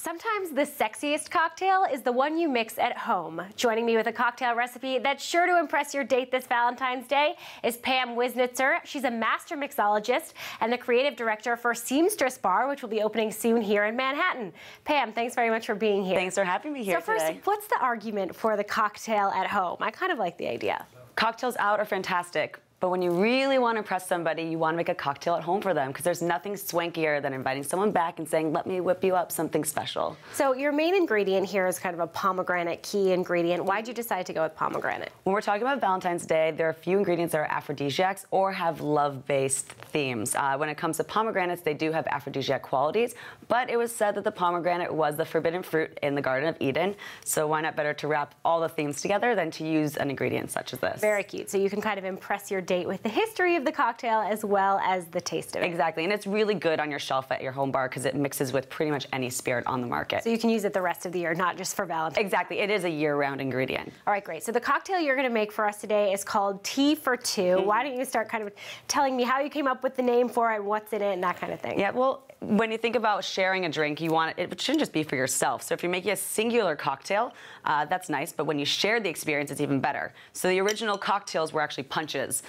Sometimes the sexiest cocktail is the one you mix at home. Joining me with a cocktail recipe that's sure to impress your date this Valentine's Day is Pam Wiznitzer. She's a master mixologist and the creative director for Seamstress Bar, which will be opening soon here in Manhattan. Pam, thanks very much for being here. Thanks for having me here today. So first, what's the argument for the cocktail at home? I kind of like the idea. Cocktails out are fantastic. But when you really want to impress somebody, you want to make a cocktail at home for them, because there's nothing swankier than inviting someone back and saying, let me whip you up something special. So your main ingredient here is kind of a pomegranate key ingredient. Why'd you decide to go with pomegranate? When we're talking about Valentine's Day, there are a few ingredients that are aphrodisiacs or have love-based themes. When it comes to pomegranates, they do have aphrodisiac qualities, but it was said that the pomegranate was the forbidden fruit in the Garden of Eden, so why not better to wrap all the themes together than to use an ingredient such as this. Very cute. So you can kind of impress your date with the history of the cocktail as well as the taste of it. Exactly, and it's really good on your shelf at your home bar because it mixes with pretty much any spirit on the market. So you can use it the rest of the year, not just for Valentine's. Exactly, it is a year-round ingredient. All right, great. So the cocktail you're going to make for us today is called Tea for Two. Why don't you start kind of telling me how you came up with the name for it, what's in it, and that kind of thing. Yeah, well, when you think about sharing a drink, it shouldn't just be for yourself. So if you're making a singular cocktail, that's nice, but when you share the experience, it's even better. So the original cocktails were actually punches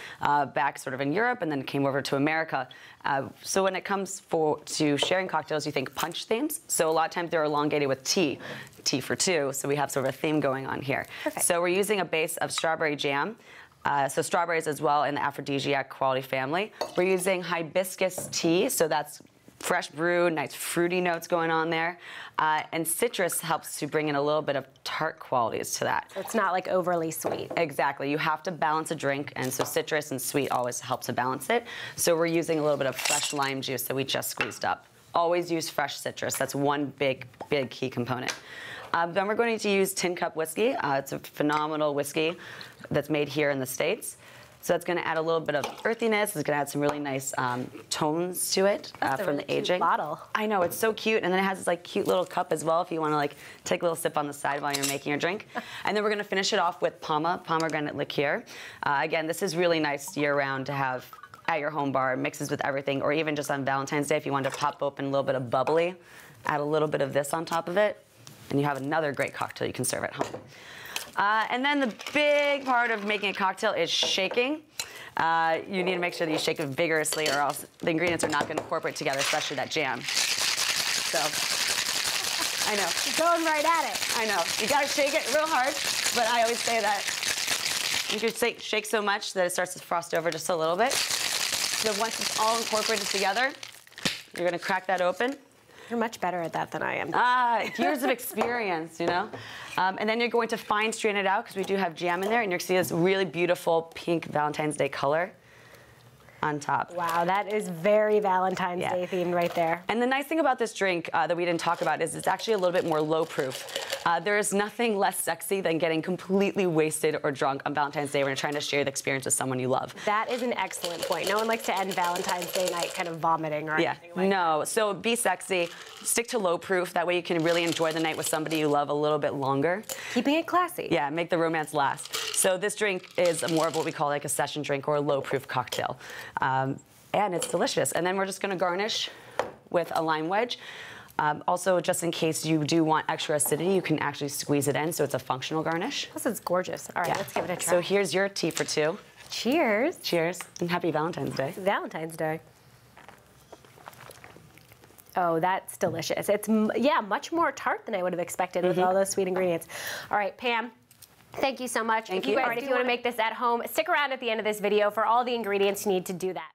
back sort of in Europe and then came over to America. So when it comes to sharing cocktails, you think punch themes. So a lot of times they're elongated with tea for two, so we have sort of a theme going on here. Perfect. So we're using a base of strawberry jam. So strawberries as well in the aphrodisiac quality family. We're using hibiscus tea, so that's fresh brewed, nice fruity notes going on there. And citrus helps to bring in a little bit of tart qualities to that. So it's not like overly sweet. Exactly. You have to balance a drink, and so citrus and sweet always helps to balance it. So we're using a little bit of fresh lime juice that we just squeezed up. Always use fresh citrus. That's one big key component. Then we're going to use Tin Cup whiskey. It's a phenomenal whiskey that's made here in the States. So it's going to add a little bit of earthiness. It's going to add some really nice tones to it from the aging. Cute bottle. I know, it's so cute. And then it has this like cute little cup as well if you want to like take a little sip on the side while you're making your drink. And then we're going to finish it off with pomegranate liqueur. Again, this is really nice year-round to have at your home bar. It mixes with everything, or even just on Valentine's Day if you want to pop open a little bit of bubbly, add a little bit of this on top of it, and you have another great cocktail you can serve at home. And then the big part of making a cocktail is shaking. You need to make sure that you shake it vigorously, or else the ingredients are not going to incorporate together, especially that jam. So, I know. You're going right at it. I know. You got to shake it real hard, but I always say that you should shake so much that it starts to frost over just a little bit. So once it's all incorporated together, you're going to crack that open. You're much better at that than I am. Years of experience, you know? And then you're going to fine strain it out, because we do have jam in there, and you're going to see this really beautiful pink Valentine's Day color on top. Wow, that is very Valentine's Day themed right there. And the nice thing about this drink that we didn't talk about is it's actually a little bit more low proof. There is nothing less sexy than getting completely wasted or drunk on Valentine's Day when you're trying to share the experience with someone you love. That is an excellent point. No one likes to end Valentine's Day night kind of vomiting or anything like that. No, so be sexy, stick to low proof, that way you can really enjoy the night with somebody you love a little bit longer. Keeping it classy. Yeah, make the romance last. So this drink is more of what we call like a session drink or a low proof cocktail. And it's delicious. And then we're just gonna garnish with a lime wedge. Also, just in case you do want extra acidity, you can actually squeeze it in, so it's a functional garnish. Plus, it's gorgeous. All right, let's give it a try. So here's your tea for two. Cheers. Cheers, and happy Valentine's Day. Valentine's Day. Oh, that's delicious. It's, yeah, much more tart than I would have expected with all those sweet ingredients. All right, Pam. Thank you so much. Thank you. All right, if you want to make this at home, stick around at the end of this video for all the ingredients you need to do that.